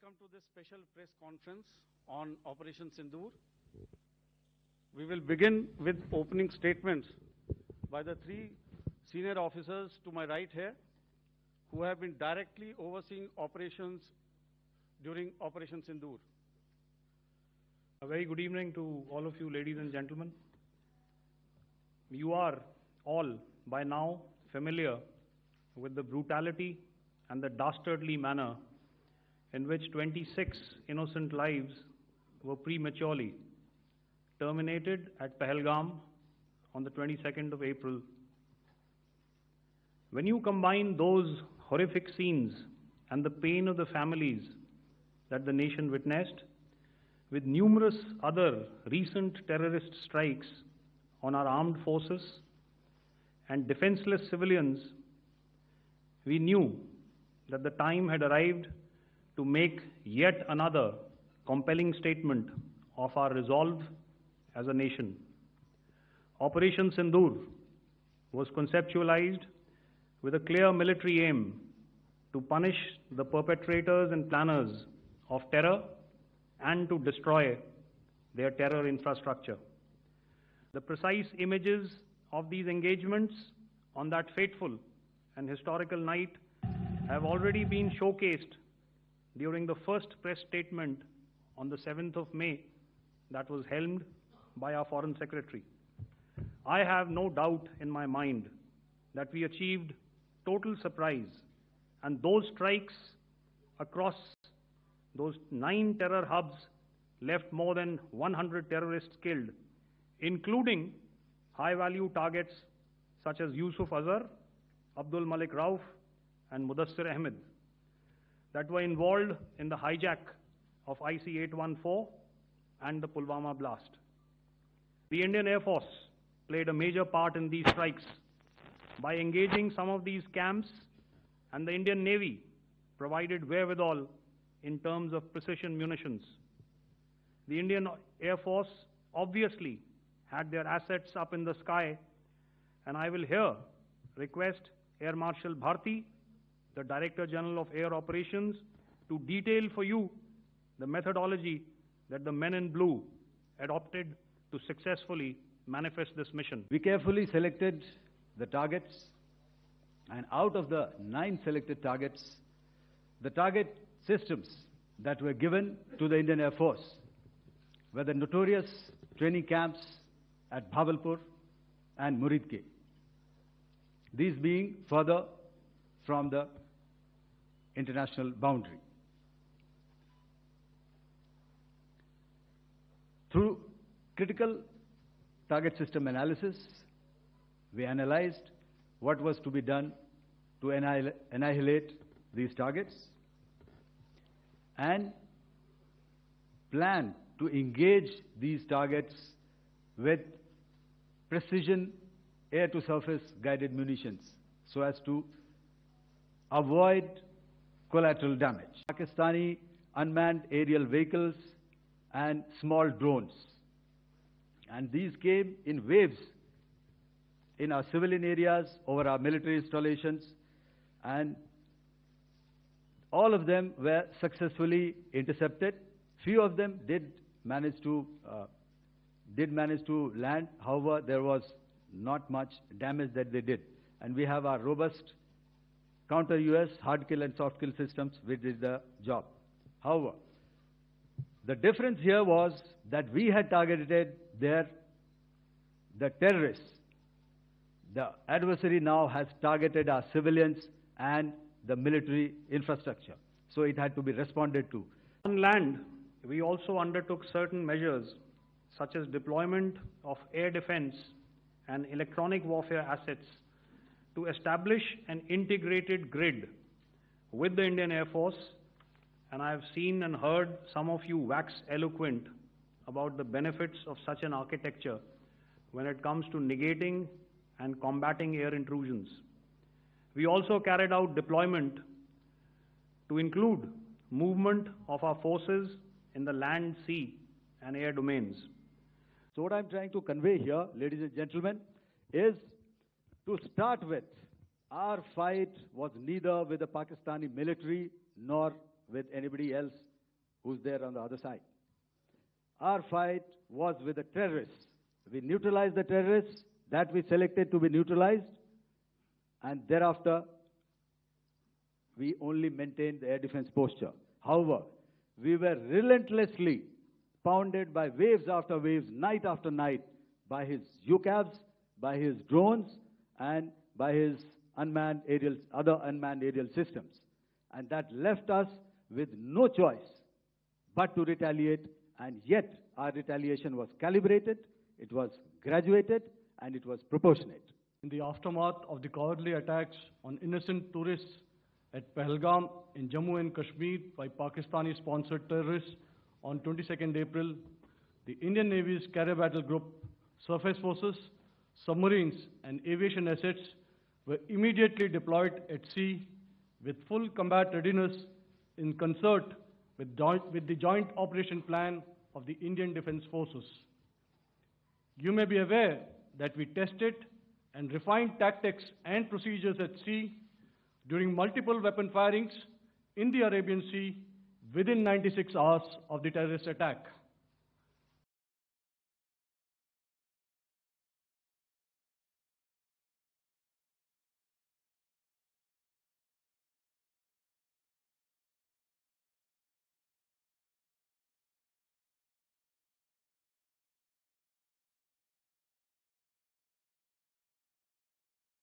Welcome to this special press conference on Operation Sindoor. We will begin with opening statements by the three senior officers to my right here, who have been directly overseeing operations during Operation Sindoor. A very good evening to all of you, ladies and gentlemen. You are all by now familiar with the brutality and the dastardly manner in which 26 innocent lives were prematurely terminated at Pahalgam on the 22nd of April. When you combine those horrific scenes and the pain of the families that the nation witnessed with numerous other recent terrorist strikes on our armed forces and defenseless civilians, we knew that the time had arrived to make yet another compelling statement of our resolve as a nation. Operation Sindoor was conceptualized with a clear military aim to punish the perpetrators and planners of terror and to destroy their terror infrastructure. The precise images of these engagements on that fateful and historical night have already been showcased during the first press statement on the 7th of May that was helmed by our Foreign Secretary. I have no doubt in my mind that we achieved total surprise, and those strikes across those 9 terror hubs left more than 100 terrorists killed, including high-value targets such as Yusuf Azhar, Abdul Malik Rauf, and Mudassir Ahmed that were involved in the hijack of IC-814 and the Pulwama blast. The Indian Air Force played a major part in these strikes by engaging some of these camps, and the Indian Navy provided wherewithal in terms of precision munitions. The Indian Air Force obviously had their assets up in the sky, and I will here request Air Marshal Bharti, the Director General of Air Operations, to detail for you the methodology that the men in blue adopted to successfully manifest this mission. We carefully selected the targets, and out of the 9 selected targets, the target systems that were given to the Indian Air Force were the notorious training camps at Bahawalpur and Muridke, these being further from the international boundary. Through critical target system analysis, we analyzed what was to be done to annihilate these targets and plan to engage these targets with precision air-to-surface guided munitions so as to avoid collateral damage. Pakistani unmanned aerial vehicles and small drones. And these came in waves in our civilian areas, over our military installations, and all of them were successfully intercepted. Few of them did manage to land. However, there was not much damage that they did. And we have our robust counter-US hard kill and soft kill systems which did the job. However, the difference here was that we had targeted the terrorists. The adversary now has targeted our civilians and the military infrastructure. So it had to be responded to. On land, we also undertook certain measures such as deployment of air defense and electronic warfare assets to establish an integrated grid with the Indian Air Force, and I have seen and heard some of you wax eloquent about the benefits of such an architecture when it comes to negating and combating air intrusions. We also carried out deployment to include movement of our forces in the land, sea, and air domains. So what I'm trying to convey here, ladies and gentlemen, is to start with, our fight was neither with the Pakistani military nor with anybody else who's there on the other side. Our fight was with the terrorists. We neutralized the terrorists that we selected to be neutralized, and thereafter, we only maintained the air defense posture. However, we were relentlessly pounded by waves after waves, night after night, by his UCAVs, by his drones, and by his other unmanned aerial systems. And that left us with no choice but to retaliate, and yet our retaliation was calibrated, it was graduated, and it was proportionate. In the aftermath of the cowardly attacks on innocent tourists at Pahalgam in Jammu and Kashmir by Pakistani-sponsored terrorists on 22nd April, the Indian Navy's Carrier Battle Group, surface forces, submarines, and aviation assets were immediately deployed at sea with full combat readiness in concert with the joint operation plan of the Indian Defence Forces. You may be aware that we tested and refined tactics and procedures at sea during multiple weapon firings in the Arabian Sea within 96 hours of the terrorist attack.